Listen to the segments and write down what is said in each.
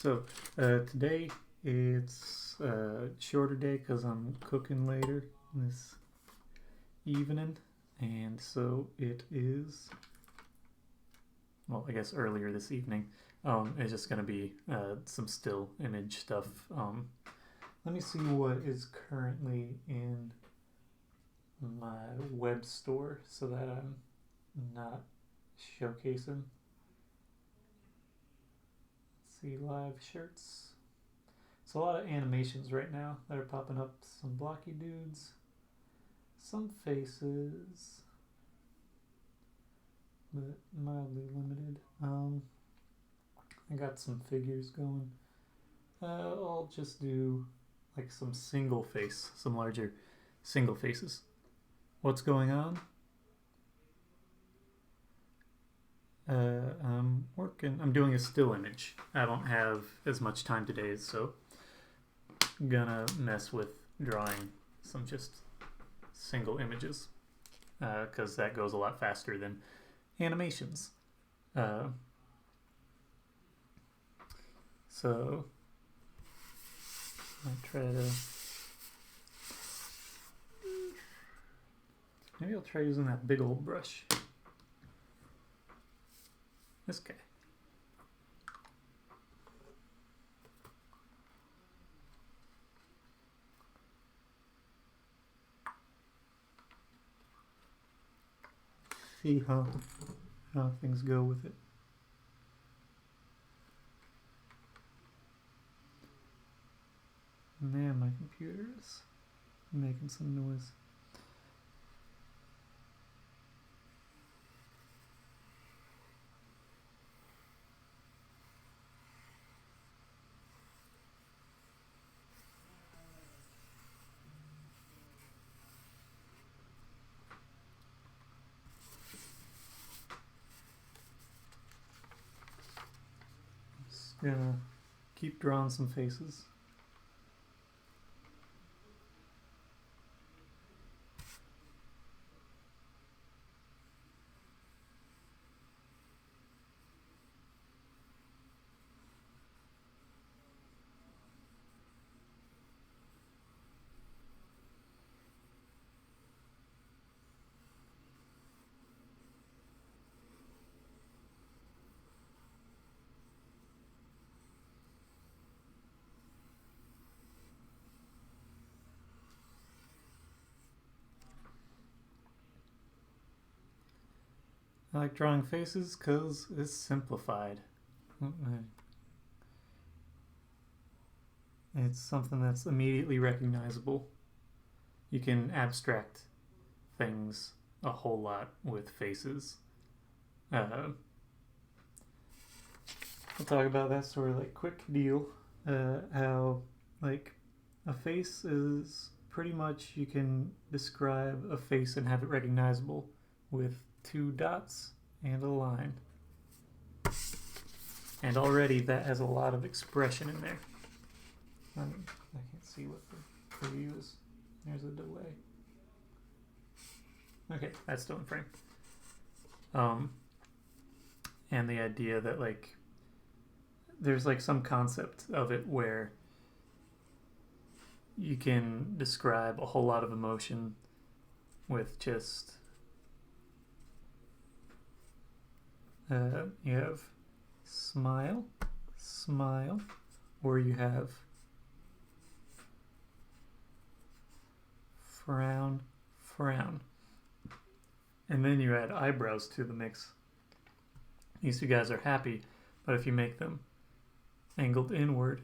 So today it's a shorter day because I'm cooking later this evening, and so it is. Well, I guess earlier this evening. It's just gonna be some still image stuff. Let me see what is currently in my web store so that I'm not showcasing. Let's see, live shirts. It's a lot of animations right now that are popping up. Some blocky dudes, some faces, but mildly limited. I got some figures going. I'll just do like some single face, some larger single faces. What's going on? I'm doing a still image. I don't have as much time today, so I'm gonna mess with drawing some just single images because that goes a lot faster than animations. So I'll try to. Maybe I'll try using that big old brush. This guy. See how things go with it. Man, my computer's making some noise. Just gonna keep drawing some faces. I like drawing faces because it's simplified. It's something that's immediately recognizable. You can abstract things a whole lot with faces. We'll talk about that sort of like quick deal. How like a face is pretty much you can describe a face and have it recognizable with 2 dots and a line. And already that has a lot of expression in there. I can't see what the preview is. There's a delay. Okay, that's still in frame. And the idea that like there's like some concept of it where you can describe a whole lot of emotion with just you have smile, smile, or you have frown, frown. And then you add eyebrows to the mix. These 2 guys are happy, but if you make them angled inward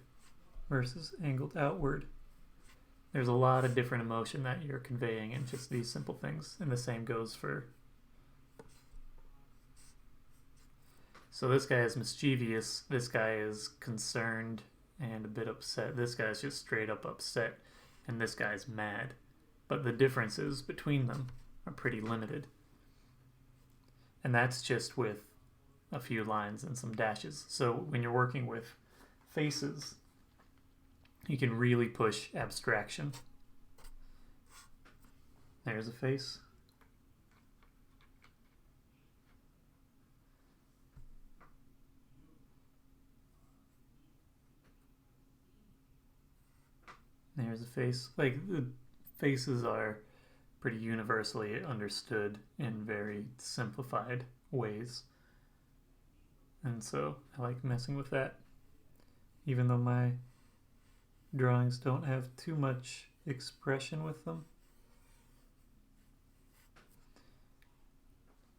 versus angled outward, there's a lot of different emotion that you're conveying in just these simple things. And the same goes for. So this guy is mischievous, this guy is concerned and a bit upset, this guy's just straight up upset, and this guy's mad. But the differences between them are pretty limited. And that's just with a few lines and some dashes. So when you're working with faces, you can really push abstraction. There's a face. There's a face. Like, the faces are pretty universally understood in very simplified ways. And so I like messing with that. Even though my drawings don't have too much expression with them,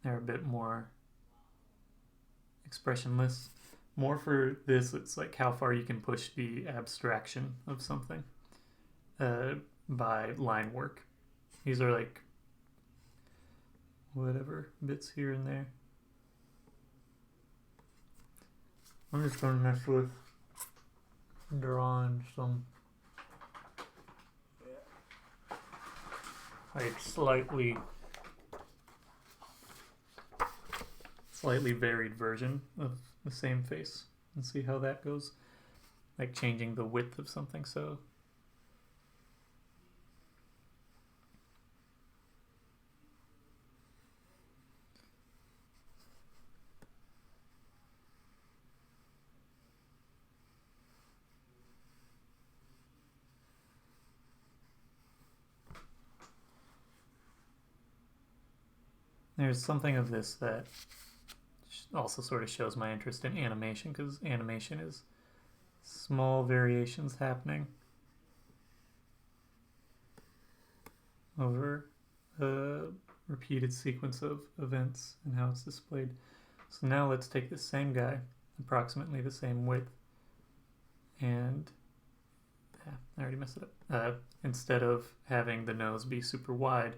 they're a bit more expressionless. More for this, it's like how far you can push the abstraction of something by line work. These are like whatever bits here and there. I'm just going to mess with drawing some like slightly varied version of the same face and see how that goes. Like changing the width of something. So there's something of this that also sort of shows my interest in animation, because animation is small variations happening over a repeated sequence of events and how it's displayed. So now let's take the same guy, approximately the same width, and I already messed it up. Instead of having the nose be super wide,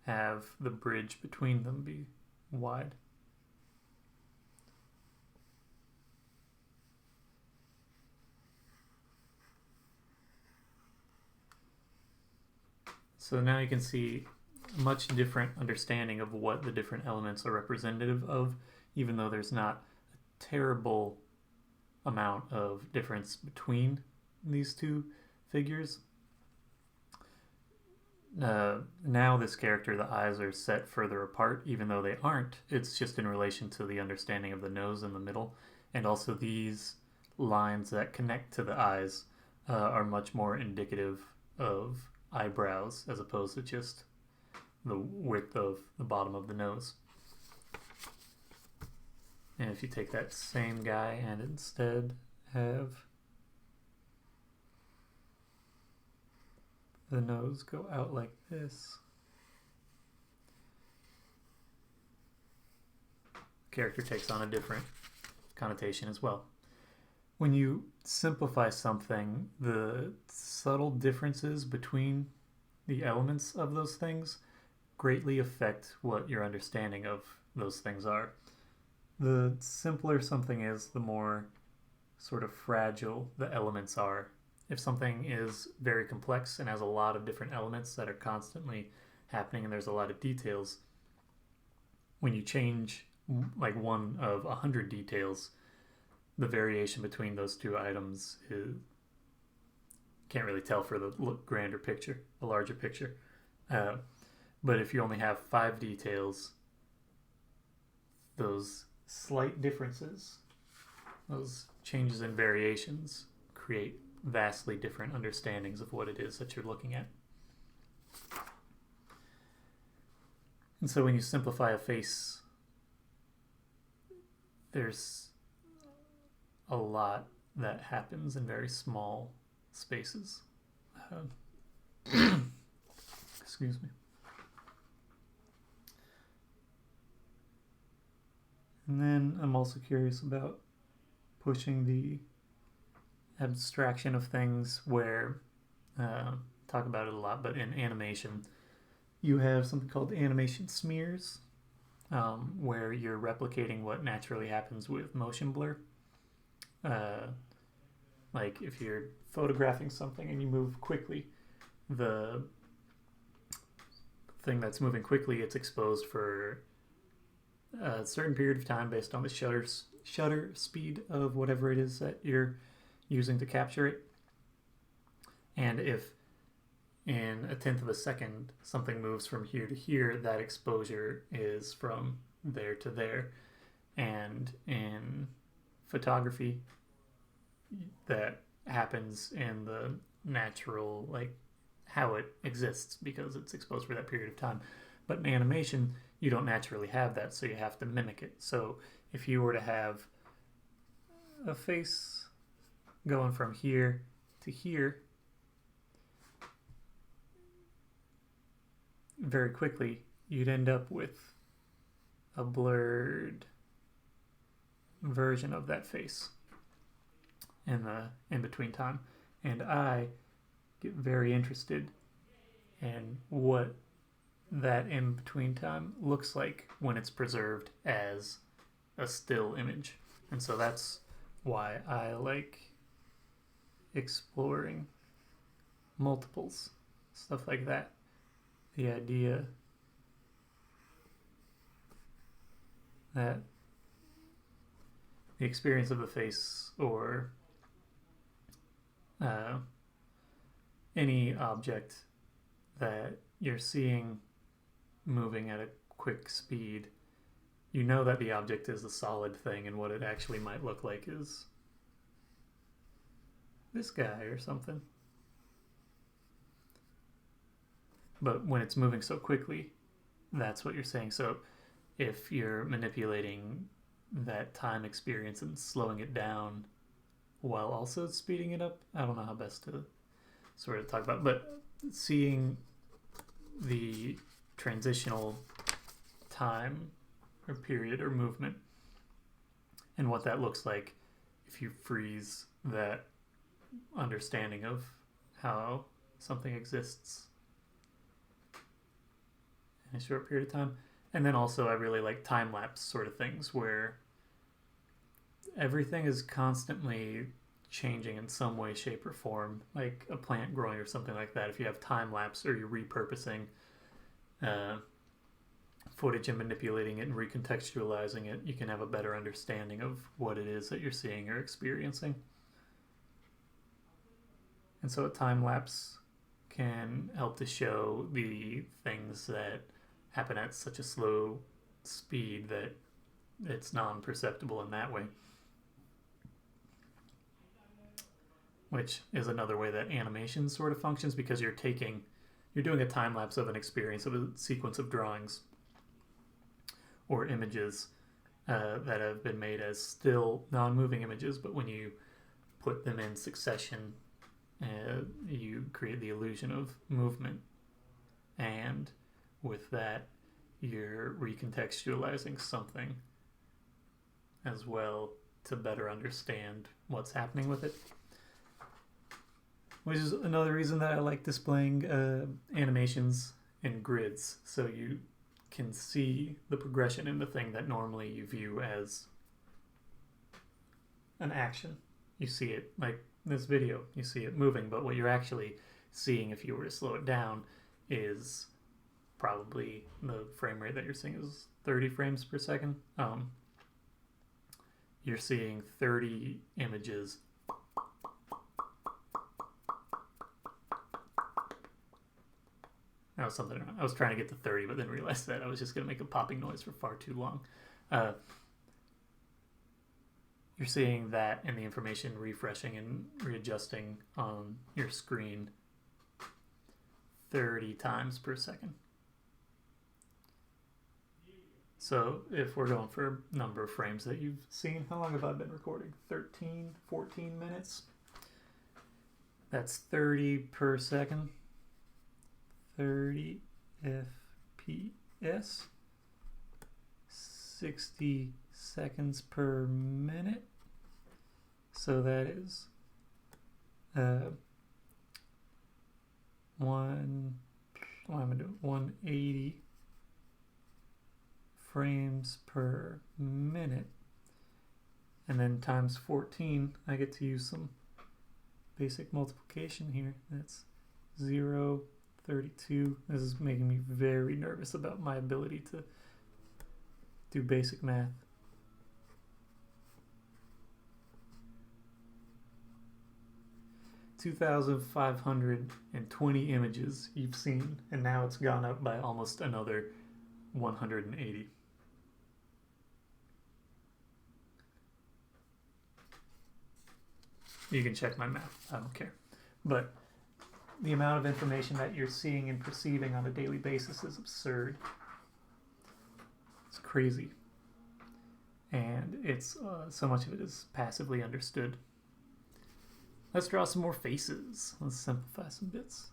have the bridge between them be wide. So now you can see a much different understanding of what the different elements are representative of, even though there's not a terrible amount of difference between these two figures. Now this character, the eyes are set further apart, even though they aren't. It's just in relation to the understanding of the nose in the middle, and also these lines that connect to the eyes are much more indicative of eyebrows as opposed to just the width of the bottom of the nose. And if you take that same guy and instead have the nose go out like this, the character takes on a different connotation as well. When you simplify something, the subtle differences between the elements of those things greatly affect what your understanding of those things are. The simpler something is, the more sort of fragile the elements are. If something is very complex and has a lot of different elements that are constantly happening and there's a lot of details, when you change like one of 100 details, the variation between those two items can't really tell for the grander picture, the larger picture. But if you only have 5 details, those slight differences, those changes in variations, create vastly different understandings of what it is that you're looking at. And so when you simplify a face, there's a lot that happens in very small spaces. Excuse me. And then I'm also curious about pushing the abstraction of things where, talk about it a lot, but in animation, you have something called animation smears, where you're replicating what naturally happens with motion blur. Like if you're photographing something and you move quickly, the thing that's moving quickly, it's exposed for a certain period of time based on the shutter speed of whatever it is that you're using to capture it. And if in 1/10 of a second something moves from here to here, that exposure is from there to there. And in photography, that happens in the natural, like how it exists because it's exposed for that period of time. But in animation, you don't naturally have that, so you have to mimic it. So if you were to have a face going from here to here very quickly, you'd end up with a blurred version of that face in the in-between time. And I get very interested in what that in-between time looks like when it's preserved as a still image. And so that's why I like exploring multiples, stuff like that. The idea that the experience of the face or any object that you're seeing moving at a quick speed, you know that the object is a solid thing, and what it actually might look like is this guy or something. But when it's moving so quickly, that's what you're saying. So if you're manipulating that time experience and slowing it down while also speeding it up, I don't know how best to sort of talk about, but seeing the transitional time or period or movement and what that looks like if you freeze that understanding of how something exists in a short period of time. And then also I really like time-lapse sort of things where everything is constantly changing in some way, shape, or form, like a plant growing or something like that. If you have time-lapse or you're repurposing footage and manipulating it and recontextualizing it, you can have a better understanding of what it is that you're seeing or experiencing. And so a time-lapse can help to show the things that happen at such a slow speed that it's non-perceptible in that way. Which is another way that animation sort of functions, because you're doing a time lapse of an experience of a sequence of drawings or images that have been made as still non-moving images, but when you put them in succession, you create the illusion of movement, and with that you're recontextualizing something as well to better understand what's happening with it. Which is another reason that I like displaying animations in grids, so you can see the progression in the thing that normally you view as an action. You see it, like this video, you see it moving, but what you're actually seeing if you were to slow it down is probably the frame rate that you're seeing is 30 frames per second. You're seeing 30 images That was something I was trying to get to 30, but then realized that I was just going to make a popping noise for far too long. You're seeing that and the information refreshing and readjusting on your screen 30 times per second. So if we're going for a number of frames that you've seen, how long have I been recording? 13, 14 minutes? That's 30 per second. 30 FPS. 60 seconds per minute. So that is 180 frames per minute, and then times 14, I get to use some basic multiplication here. That's 0.32. This is making me very nervous about my ability to do basic math. (2,520) images you've seen, and now it's gone up by almost another 180. You can check my math. I don't care. But the amount of information that you're seeing and perceiving on a daily basis is absurd. It's crazy. And it's so much of it is passively understood. Let's draw some more faces. Let's simplify some bits.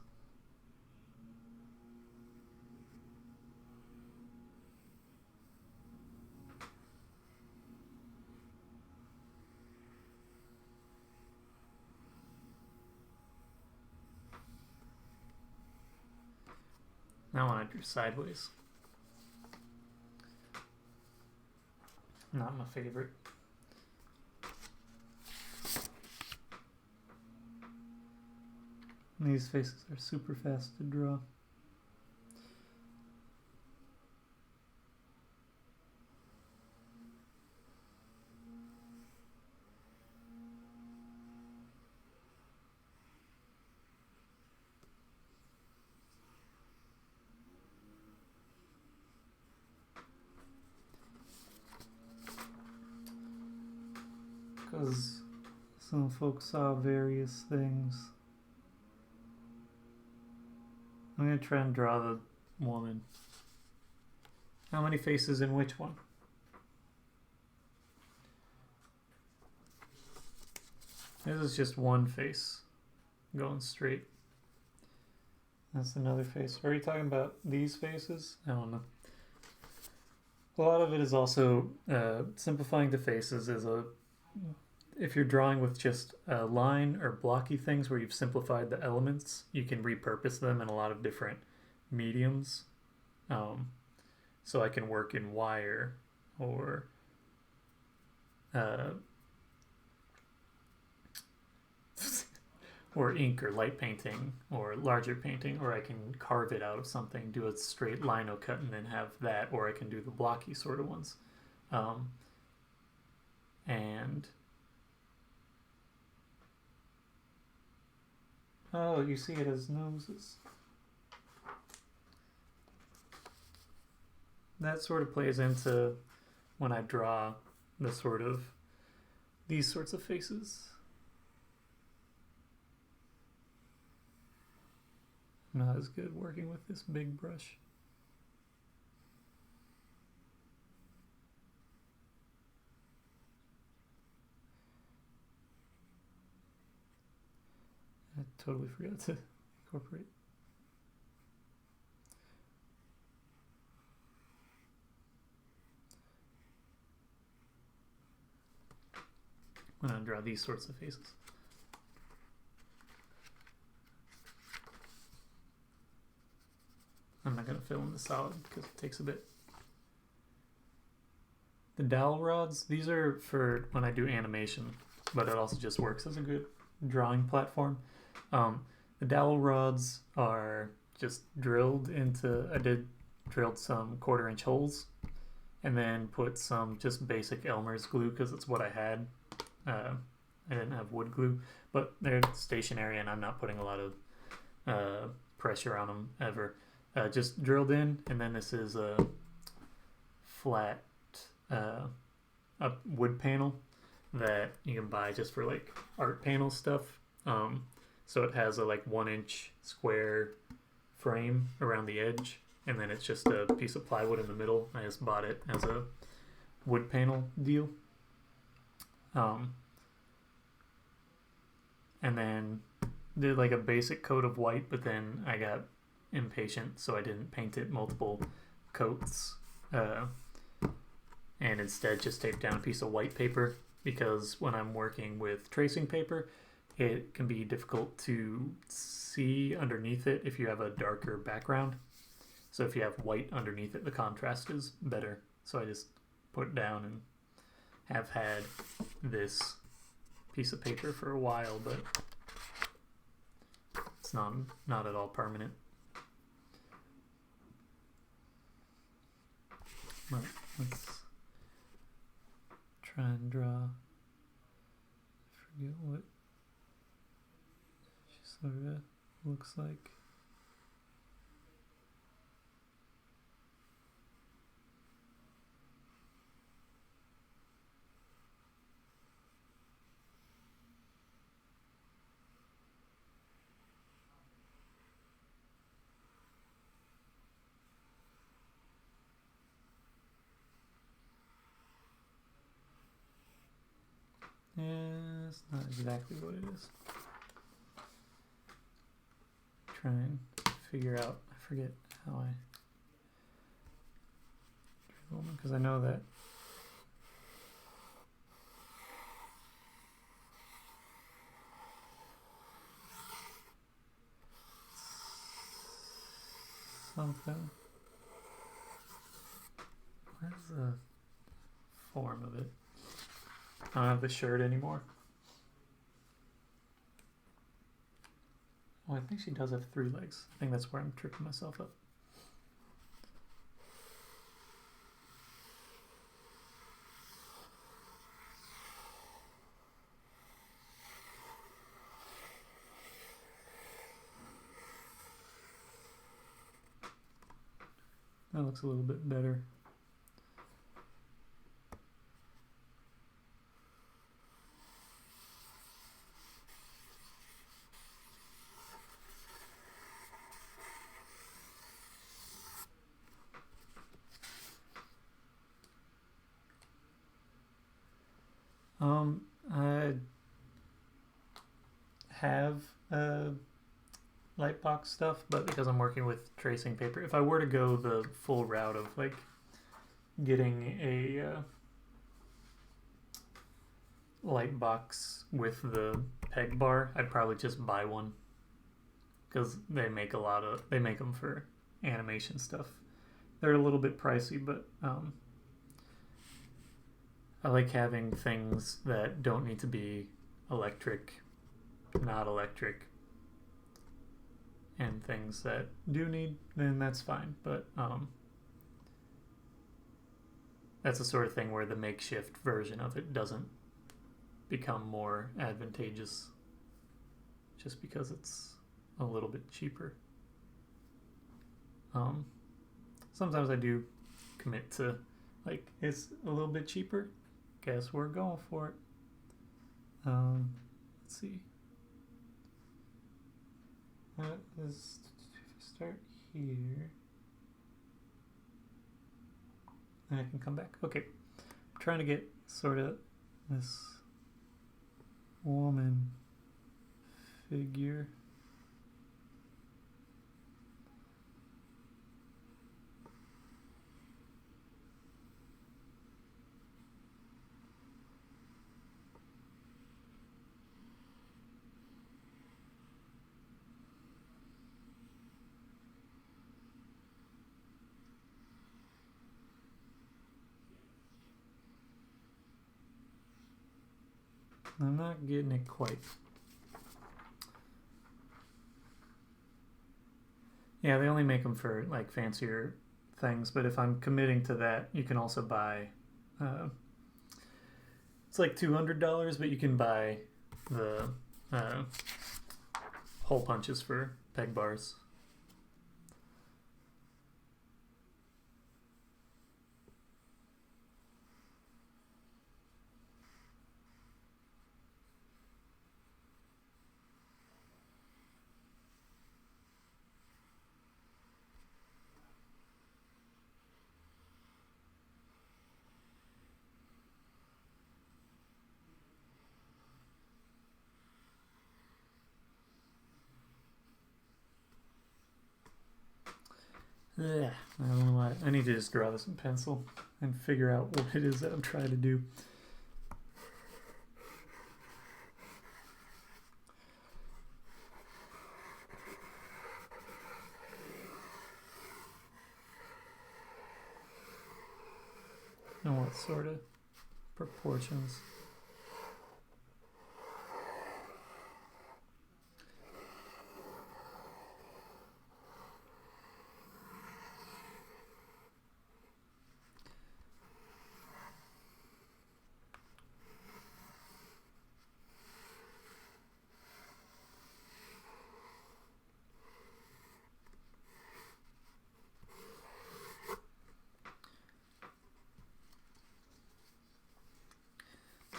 Now I want to do sideways. Not my favorite. These faces are super fast to draw. Because some folks saw various things. I'm going to try and draw the woman. How many faces in which one? This is just one face going straight. That's another face. Are you talking about these faces? I don't know. A lot of it is also simplifying the faces is if you're drawing with just a line or blocky things where you've simplified the elements, you can repurpose them in a lot of different mediums. So I can work in wire or or ink or light painting or larger painting, or I can carve it out of something, do a straight lino cut and then have that, or I can do the blocky sort of ones. And oh, you see it as noses. That sort of plays into when I draw the sort of these sorts of faces. I'm not as good working with this big brush. I totally forgot to incorporate. I'm going to draw these sorts of faces. I'm not going to fill in the solid because it takes a bit. The dowel rods, these are for when I do animation, but it also just works as a good drawing platform. The dowel rods are just drilled into, I drilled some 1/4-inch holes and then put some just basic Elmer's glue because it's what I had. I didn't have wood glue, but they're stationary and I'm not putting a lot of pressure on them ever. Just drilled in, and then this is a flat a wood panel that you can buy just for like art panel stuff. So it has a like 1-inch square frame around the edge, and then it's just a piece of plywood in the middle. I just bought it as a wood panel deal. And then did like a basic coat of white, but then I got impatient, so I didn't paint it multiple coats, and instead just taped down a piece of white paper, because when I'm working with tracing paper, it can be difficult to see underneath it if you have a darker background. So if you have white underneath it, the contrast is better. So I just put it down and have had this piece of paper for a while, but it's not at all permanent. Right, let's try and draw. I forget what she sort of looks like. It's not exactly what it is. Try and figure out. I forget how I. Because I know that. Something. Where's the form of it? I don't have the shirt anymore. Oh, I think she does have 3 legs. I think that's where I'm tripping myself up. That looks a little bit better. I have Lightbox stuff, but because I'm working with tracing paper, if I were to go the full route of like getting a Lightbox with the peg bar, I'd probably just buy one because they make them for animation stuff. They're a little bit pricey, but I like having things that don't need to be electric, not electric, and things that do need, then that's fine. But that's the sort of thing where the makeshift version of it doesn't become more advantageous just because it's a little bit cheaper. Sometimes I do commit to, like, it's a little bit cheaper, guess we're going for it. Let's see. That is, if I start here, and I can come back. Okay, I'm trying to get sort of this woman figure. I'm not getting it quite. Yeah, they only make them for like fancier things, but if I'm committing to that, you can also buy. It's like $200, but you can buy the hole punches for peg bars. Yeah, I don't know why. I need to just draw this in pencil and figure out what it is that I'm trying to do. And what sort of proportions.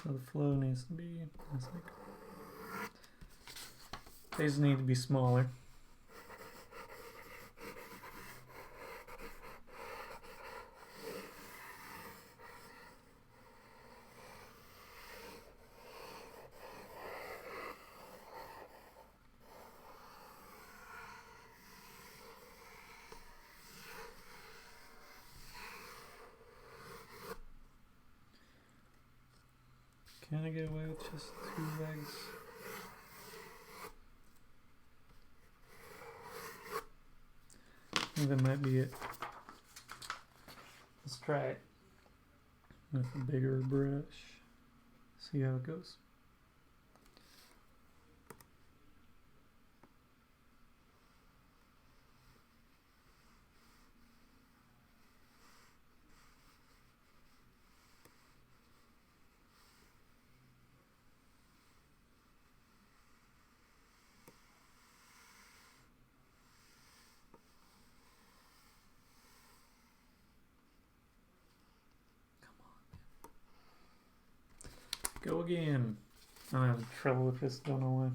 So the flow needs to be, it's like, these need to be smaller. Can I get away with just 2 legs? I think that might be it. Let's try it with a bigger brush. See how it goes. Go again. I'm having trouble with this, don't know why.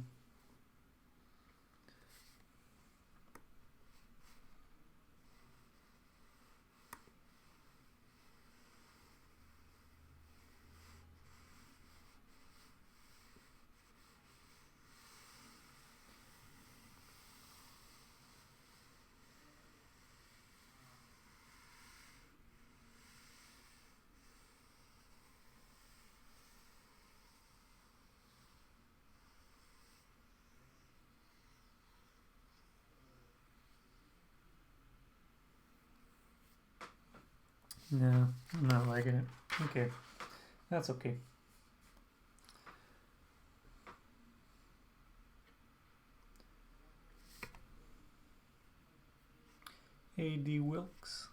No, I'm not liking it. Okay, that's okay. A.D. Wilkes.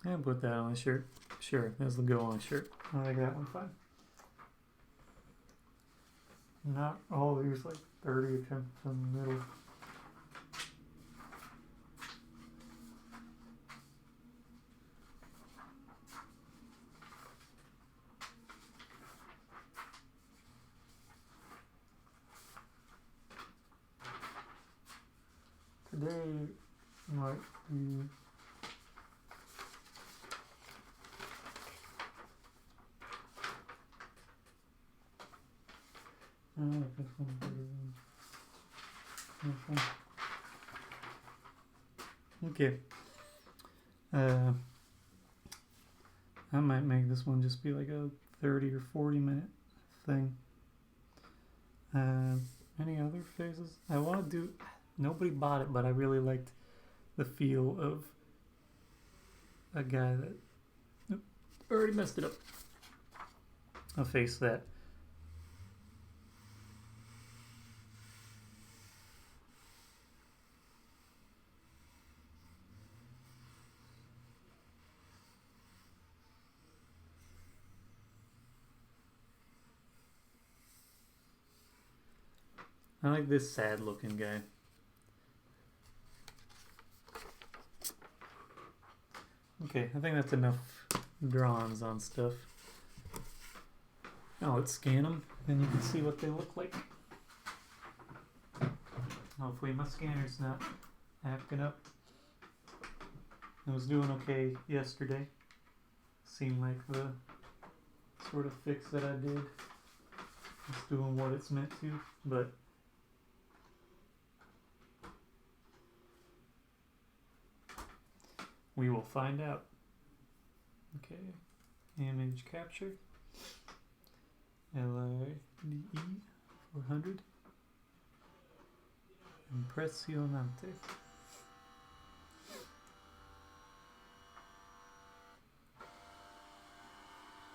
And put that on a shirt. Sure, that's the go on a shirt. I like that one fine. Not all these like 30 attempts in the middle. Today might be this one better than this one. Okay. I might make this one just be like a 30 or 40 minute thing. Any other phases? I want to do. Nobody bought it, but I really liked the feel of a guy that already messed it up. A face that I like this sad looking guy. Okay, I think that's enough drawings on stuff. Now let's scan them and you can see what they look like. Hopefully my scanner's not acting up. It was doing okay yesterday. Seemed like the sort of fix that I did is doing what it's meant to, but we will find out. Okay, image capture, LIDE 400, impressionante.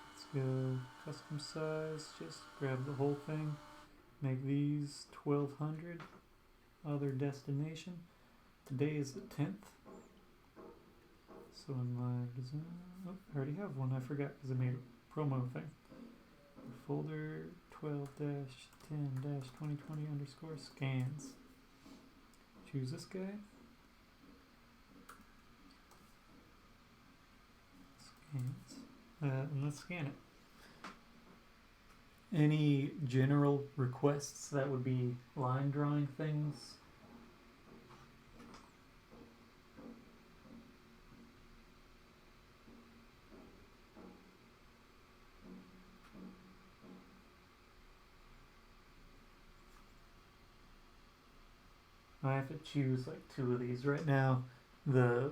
Let's go custom size, just grab the whole thing, make these 1200, other destination. Today is the 10th. So in my design, oh, I already have one, I forgot because I made a promo thing. Folder 12-10-2020 underscore scans. Choose this guy. Scans. And let's scan it. any general requests that would be line drawing things? I have to choose like two of these right now. The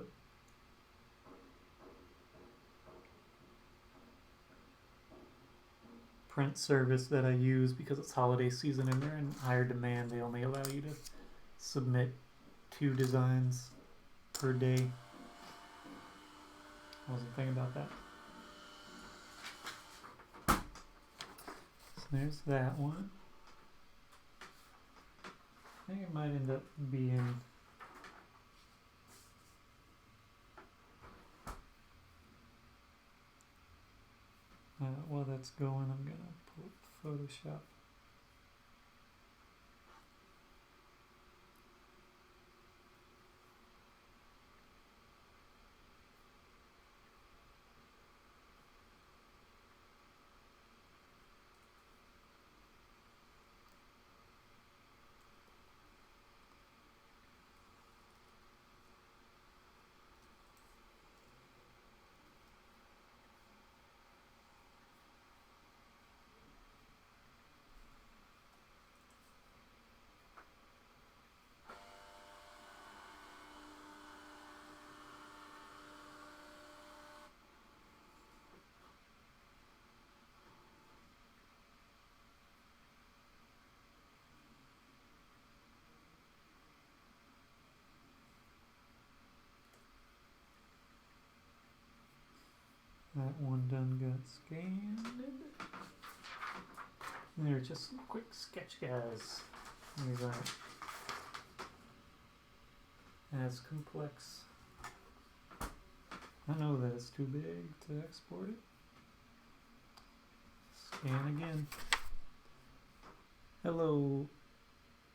print service that I use, because it's holiday season and they're in higher demand, they only allow you to submit 2 designs per day. I wasn't thinking about that. So there's that one. I think it might end up being while that's going, I'm gonna pull up Photoshop. That one done got scanned. And they're just some quick sketch guys. These aren't as complex. I know that it's too big to export it. Scan again. Hello,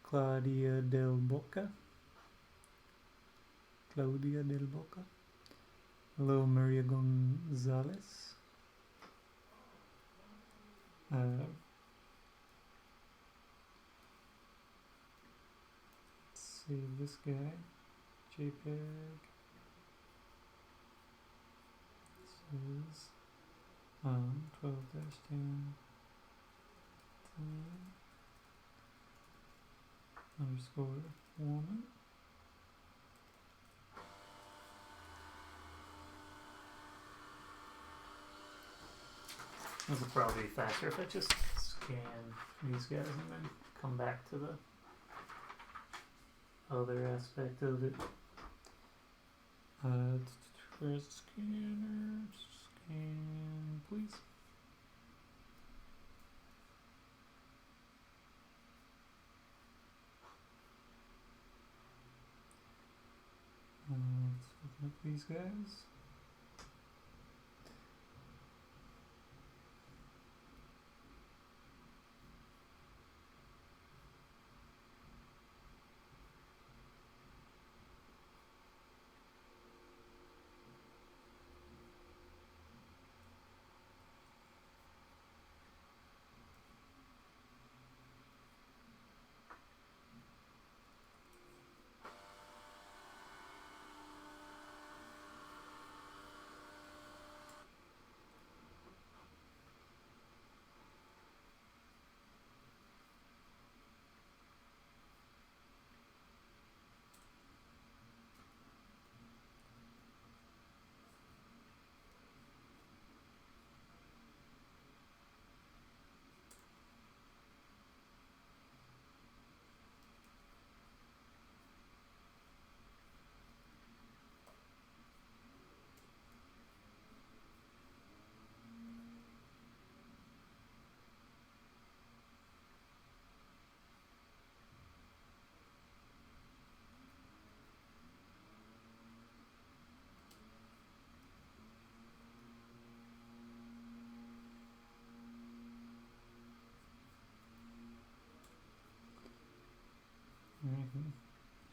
Claudia Del Boca. Claudia Del Boca. Hello, Maria Gonzalez. Let's see this guy. JPEG. This is 12-10 underscore woman. This will probably be faster if I just scan these guys and then come back to the other aspect of it. Where's the scanner? Scan, please. Let's open up these guys.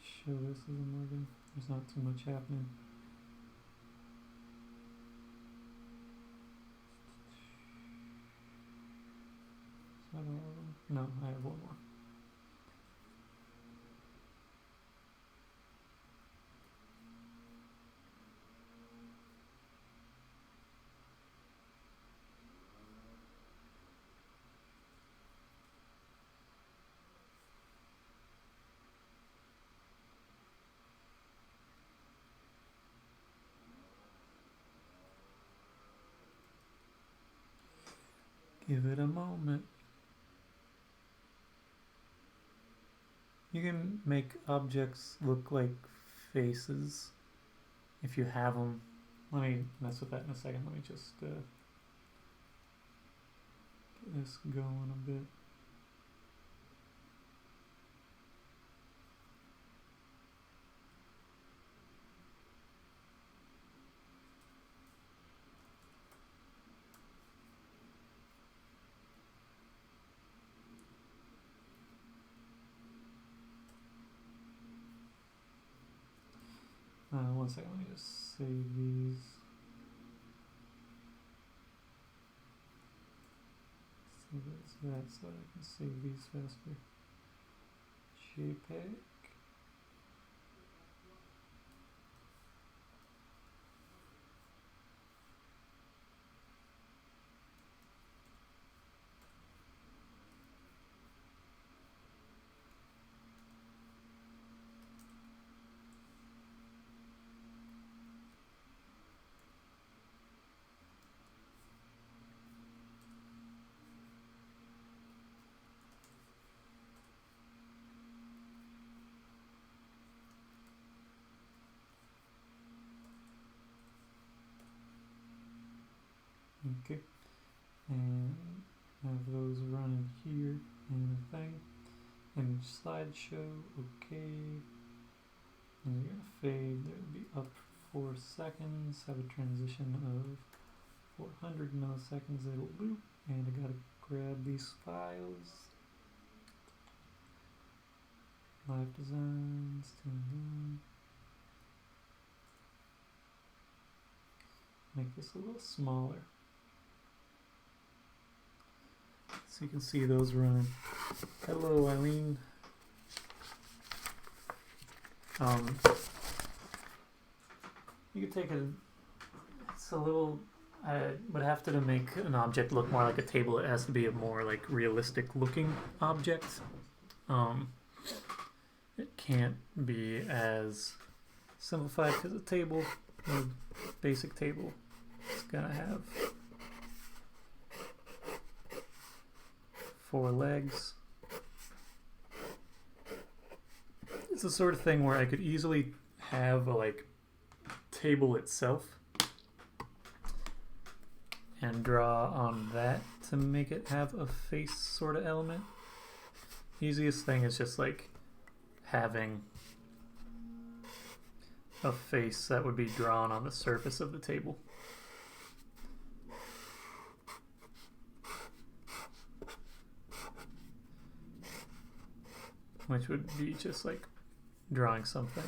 Show this as a Morgan. There's not too much happening. No, I have one more. Give it a moment. You can make objects look like faces if you have them. Let me mess with that in a second. Let me just get this going a bit. One second, let me just save these. Save that so I can save these faster. JPEG. Okay, and have those running here and the thing. Image slideshow, okay. And you're gonna fade, that'll be up for 4 seconds, have a transition of 400 milliseconds, it'll loop, and I gotta grab these files. Live designs, make this a little smaller. So you can see those running. Hello, Eileen. You could take it's a little, I would have to make an object look more like a table. It has to be a more like realistic looking object. It can't be as simplified because a table, a basic table, is gonna have 4 legs. It's the sort of thing where I could easily have a like table itself and draw on that to make it have a face sort of element. Easiest thing is just like having a face that would be drawn on the surface of the table. Which would be just like drawing something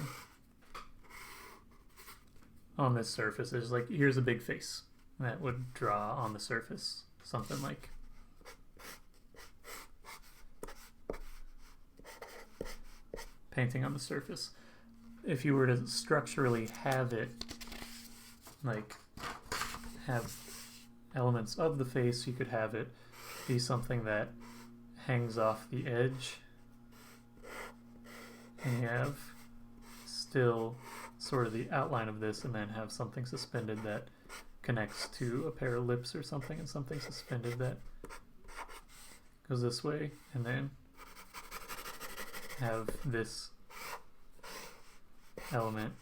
on this surface. There's like, here's a big face that would draw on the surface, something like painting on the surface. If you were to structurally have it, like have elements of the face, you could have it be something that hangs off the edge, and you have still sort of the outline of this, and then have something suspended that connects to a pair of lips or something, and something suspended that goes this way, and then have this element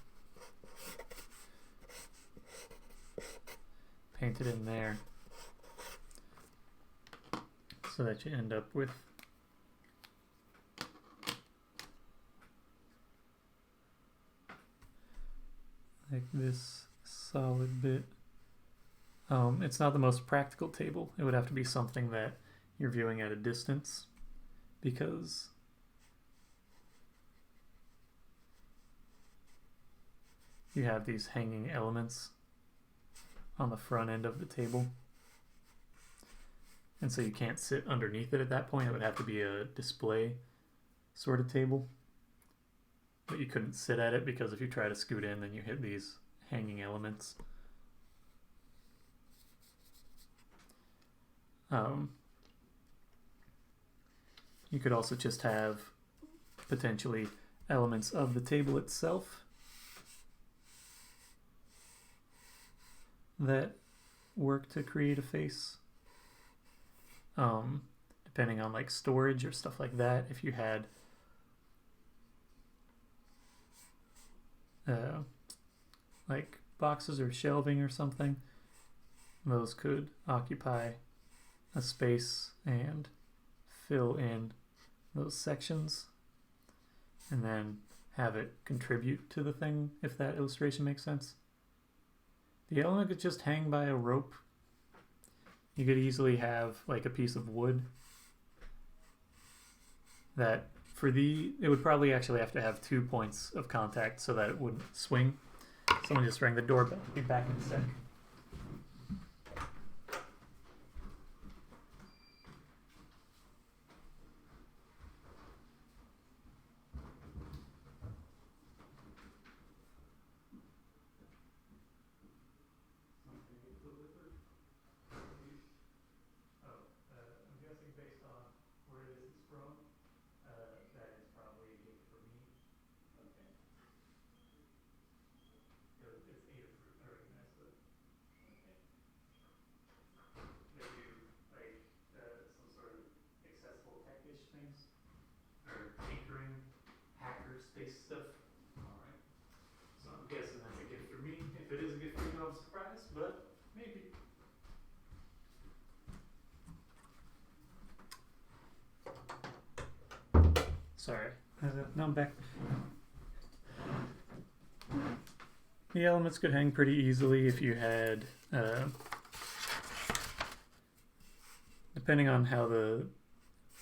painted in there, so that you end up with like this solid bit. It's not the most practical table. It would have to be something that you're viewing at a distance, because you have these hanging elements on the front end of the table. and so you can't sit underneath it at that point. It would have to be a display sort of table, but you couldn't sit at it because if you try to scoot in, then you hit these hanging elements. You could also just have potentially elements of the table itself that work to create a face. Depending on like storage or stuff like that, if you had like boxes or shelving or something, those could occupy a space and fill in those sections and then have it contribute to the thing, if that illustration makes sense. The element could just hang by a rope. You could easily have like a piece of wood that it would probably actually have to have 2 points of contact so that it wouldn't swing. Someone just rang the doorbell. I'll be back in a sec. Sorry. No, I'm back. The elements could hang pretty easily if you had, depending on how the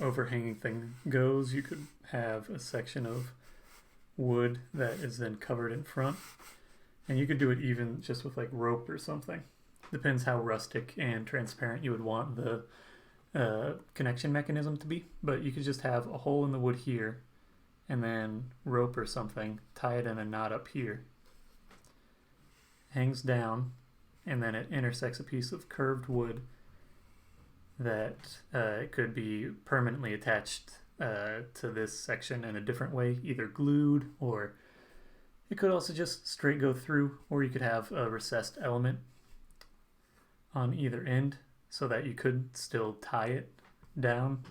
overhanging thing goes, you could have a section of wood that is then covered in front. And you could do it even just with like rope or something. Depends how rustic and transparent you would want the connection mechanism to be, but you could just have a hole in the wood here and then rope or something, tie it in a knot up here, hangs down, and then it intersects a piece of curved wood that it could be permanently attached to this section in a different way, either glued, or it could also just straight go through, or you could have a recessed element on either end so that you could still tie it down.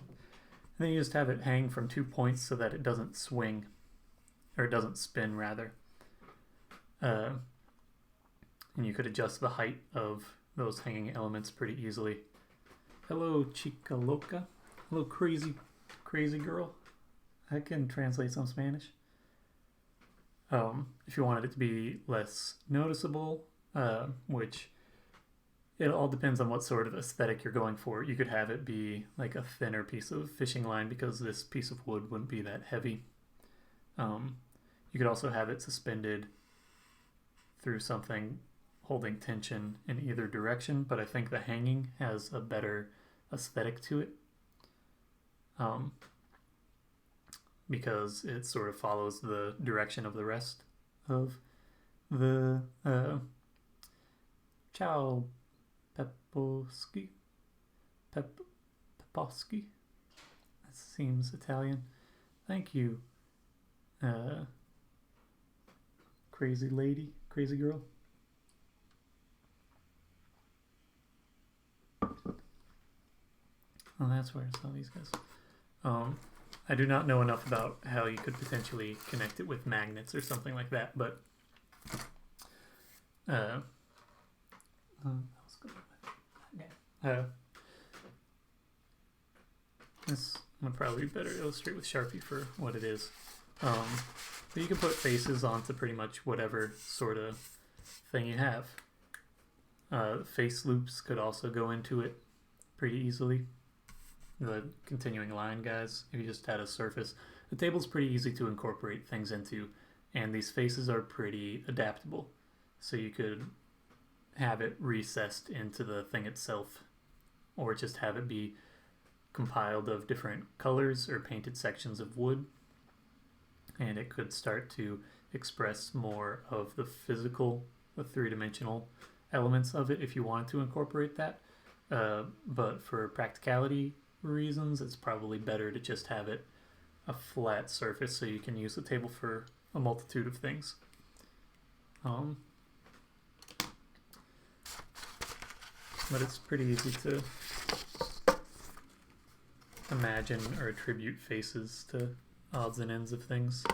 And then you just have it hang from 2 points so that it doesn't swing, or it doesn't spin rather. And you could adjust the height of those hanging elements pretty easily. Hello, chica loca. Hello, crazy girl. I can translate some Spanish. If you wanted it to be less noticeable, which it all depends on what sort of aesthetic you're going for. You could have it be like a thinner piece of fishing line because this piece of wood wouldn't be that heavy. You could also have it suspended through something holding tension in either direction, but I think the hanging has a better aesthetic to it. Because it sort of follows the direction of the rest of the Ciao Peposchi. Peposchi. That seems Italian. Thank you, crazy lady, crazy girl. Oh, that's where I saw these guys. I do not know enough about how you could potentially connect it with magnets or something like that, but this would probably be better illustrate with Sharpie for what it is. But you can put faces onto pretty much whatever sort of thing you have. Faceloops could also go into it pretty easily. The continuing line guys, if you just had a surface. The table's pretty easy to incorporate things into, and these faces are pretty adaptable. So you could have it recessed into the thing itself or just have it be compiled of different colors or painted sections of wood, and it could start to express more of the physical, the three-dimensional elements of it if you wanted to incorporate that. But for practicality reasons, it's probably better to just have it a flat surface so you can use the table for a multitude of things. But it's pretty easy to imagine or attribute faces to odds and ends of things.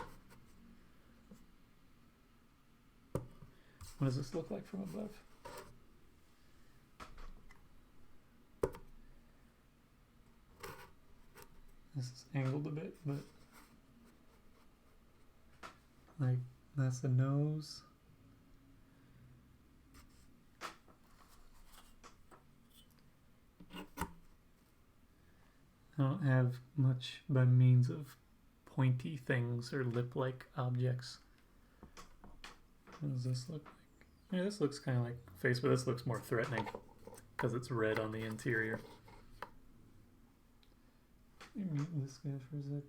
What does this look like from above? This is angled a bit, but like that's the nose. I don't have much by means of pointy things or lip-like objects. What does this look like? Yeah, this looks kind of like face, but this looks more threatening because it's red on the interior. Let me mute this guy for a sec.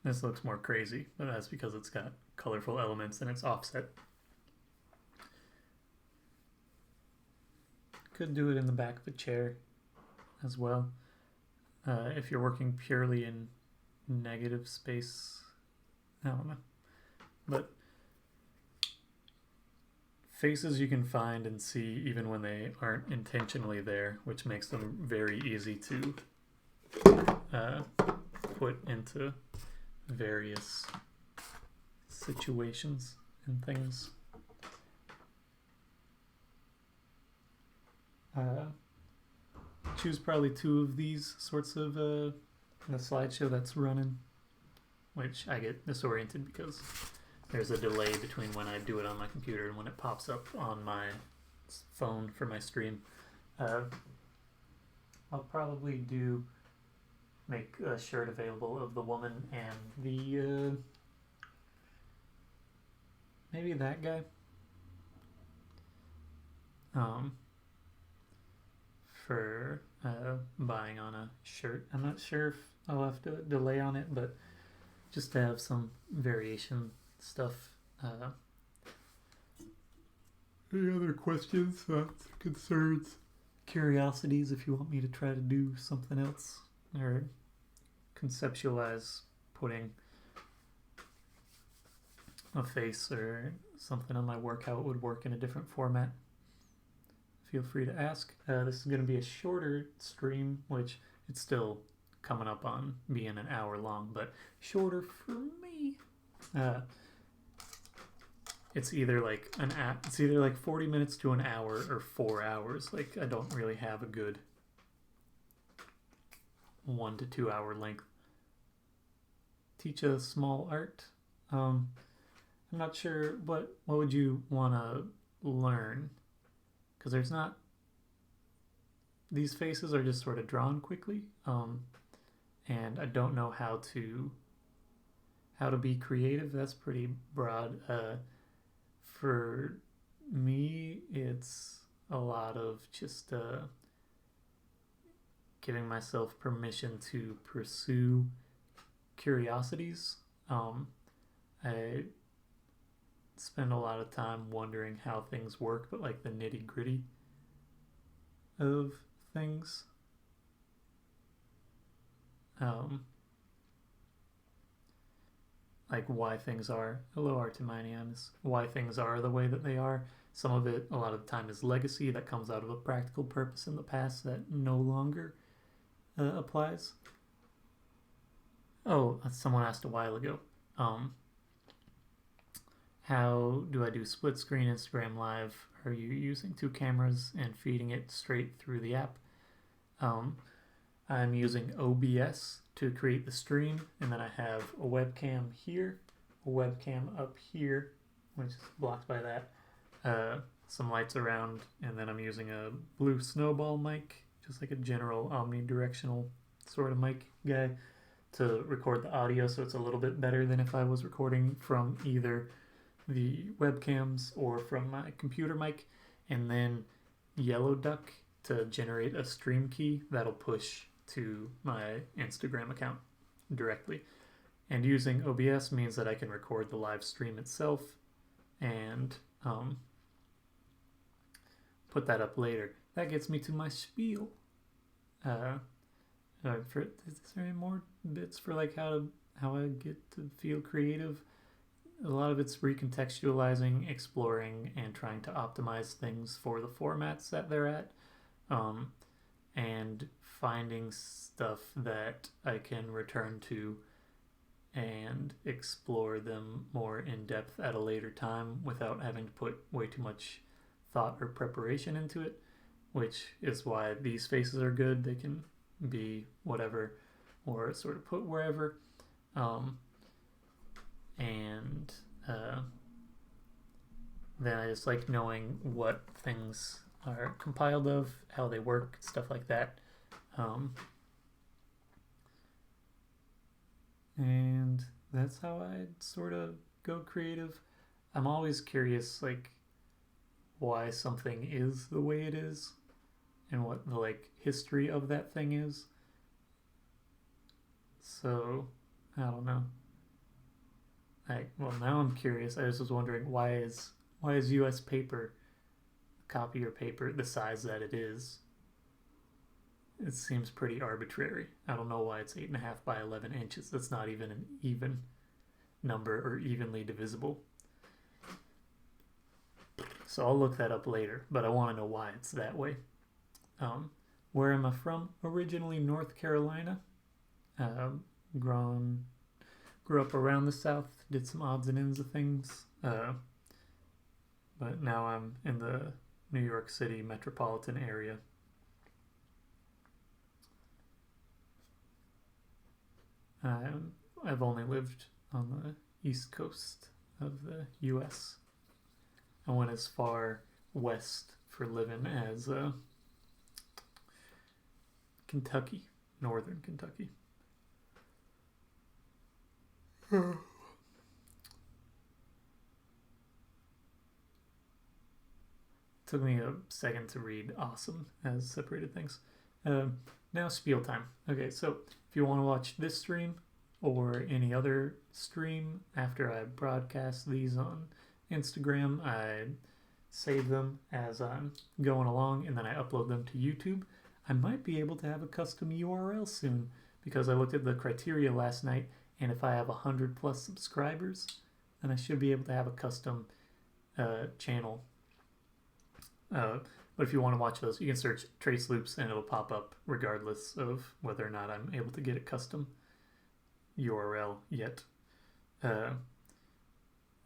This looks more crazy, but that's because it's got colorful elements and it's offset. Could do it in the back of a chair as well. If you're working purely in negative space, I don't know. But faces you can find and see even when they aren't intentionally there, which makes them very easy to put into various situations and things. Choose probably two of these sorts of the slideshow that's running, which I get disoriented because there's a delay between when I do it on my computer and when it pops up on my phone for my stream. I'll probably make a shirt available of the woman and the maybe that guy. For buying on a shirt. I'm not sure if I'll have to delay on it, but just to have some variation stuff. Any other questions, thoughts, concerns, curiosities if you want me to try to do something else or conceptualize putting a face or something on my work, how it would work in a different format? Feel free to ask. This is going to be a shorter stream, which it's still coming up on being an hour long, but shorter for me. It's either like 40 minutes to an hour or 4 hours. Like I don't really have a good 1 to 2 hour length. Teach a small art. I'm not sure what would you want to learn. Because there's not, these faces are just sort of drawn quickly, and I don't know how to be creative. That's pretty broad. For me, it's a lot of just giving myself permission to pursue curiosities. I spend a lot of time wondering how things work, but like the nitty-gritty of things. Like why things are, hello Arteminianus, why things are the way that they are. Some of it, a lot of the time, is legacy that comes out of a practical purpose in the past that no longer applies. Oh, someone asked a while ago. How do I do split screen Instagram Live? Are you using 2 cameras and feeding it straight through the app? I'm using OBS to create the stream, and then I have a webcam here, a webcam up here, which is blocked by that, some lights around, and then I'm using a blue snowball mic, just like a general omnidirectional sort of mic guy, to record the audio, so it's a little bit better than if I was recording from either the webcams or from my computer mic, and then Yellow Duck to generate a stream key that'll push to my Instagram account directly. And using OBS means that I can record the live stream itself and put that up later. That gets me to my spiel. Is there any more bits for like how I get to feel creative? A lot of it's recontextualizing, exploring, and trying to optimize things for the formats that they're at, and finding stuff that I can return to and explore them more in depth at a later time without having to put way too much thought or preparation into it, which is why these faces are good. They can be whatever or sort of put wherever. Then I just like knowing what things are compiled of, how they work, stuff like that. And that's how I sort of go creative. I'm always curious, like, why something is the way it is and what the like history of that thing is. So I don't know. Well, now I'm curious. I just was wondering why is U.S. paper, copier paper, the size that it is? It seems pretty arbitrary. I don't know why it's 8.5 by 11 inches. That's not even an even number or evenly divisible. So I'll look that up later, but I want to know why it's that way. Where am I from? Originally North Carolina. Grew up around the South, did some odds and ends of things. But now I'm in the New York City metropolitan area. I've only lived on the East Coast of the U.S. I went as far west for living as Kentucky, northern Kentucky. Took me a second to read awesome as separated things. Now spiel time. Okay, so if you want to watch this stream or any other stream after I broadcast these on Instagram, I save them as I'm going along and then I upload them to YouTube. I might be able to have a custom URL soon because I looked at the criteria last night, and if I have 100 plus subscribers, then I should be able to have a custom channel. But if you want to watch those, you can search TraceLoops and it'll pop up regardless of whether or not I'm able to get a custom URL yet. And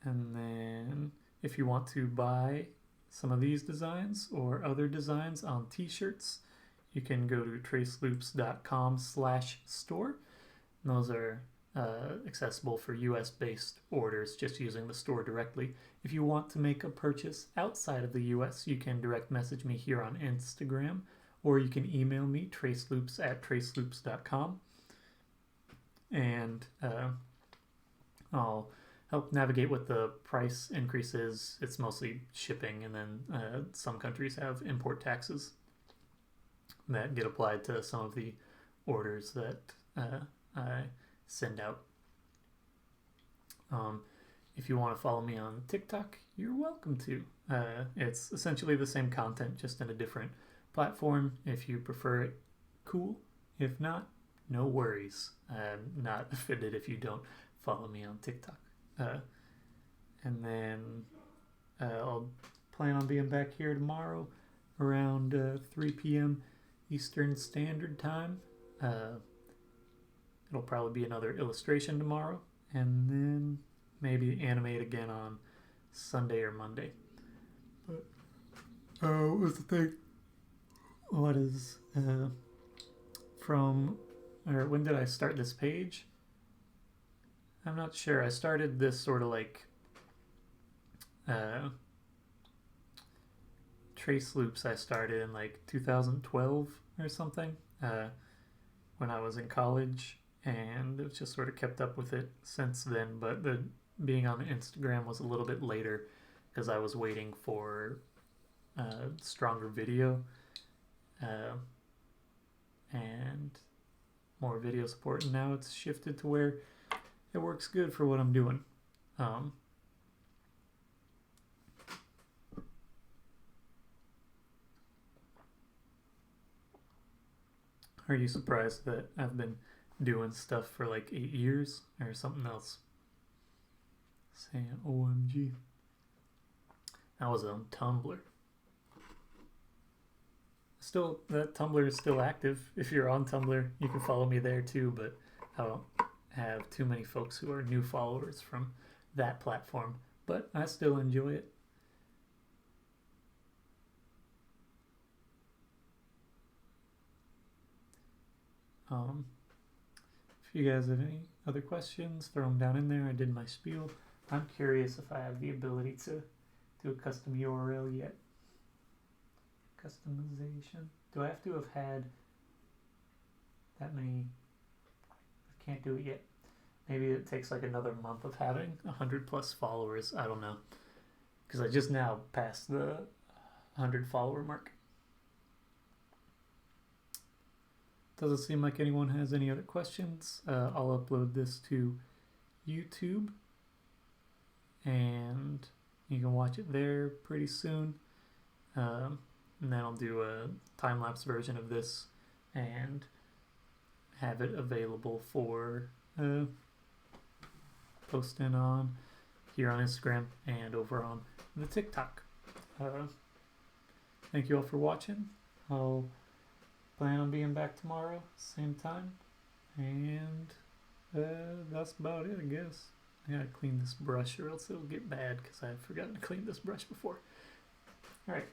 then if you want to buy some of these designs or other designs on t-shirts, you can go to traceloops.com/store. Those are accessible for US-based orders just using the store directly. If you want to make a purchase outside of the US, you can direct message me here on Instagram, or you can email me, traceloops@traceloops.com, and I'll help navigate what the price increase is. It's mostly shipping, and then some countries have import taxes that get applied to some of the orders that I send out. If you want to follow me on TikTok, you're welcome to. It's essentially the same content, just in a different platform. If you prefer it, cool. If not, no worries. I'm not offended if you don't follow me on TikTok. And then I'll plan on being back here tomorrow around 3 p.m. Eastern Standard Time. It'll probably be another illustration tomorrow, and then maybe animate again on Sunday or Monday. But what was the thing? What is when did I start this page? I'm not sure. I started this sort of like TraceLoops. I started in like 2012 or something when I was in college. and I've just sort of kept up with it since then. But the being on Instagram was a little bit later because I was waiting for stronger video and more video support, and now it's shifted to where it works good for what I'm doing. Are you surprised that I've been doing stuff for like 8 years or something else? Saying OMG. That was on Tumblr. Still, that Tumblr is still active. If you're on Tumblr, you can follow me there too, but I don't have too many folks who are new followers from that platform, but I still enjoy it. If you guys have any other questions, throw them down in there. I did my spiel. I'm curious if I have the ability to do a custom URL yet. Customization. Do I have to have had that many? I can't do it yet. Maybe it takes like another month of having 100+ followers. I don't know. Because I just now passed the 100 follower mark. Doesn't seem like anyone has any other questions. I'll upload this to YouTube and you can watch it there pretty soon. And then I'll do a time-lapse version of this and have it available for posting on here on Instagram and over on the TikTok. Thank you all for watching. I'll plan on being back tomorrow, same time, and that's about it, I guess. I gotta clean this brush or else it'll get bad because I've forgotten to clean this brush before. Alright.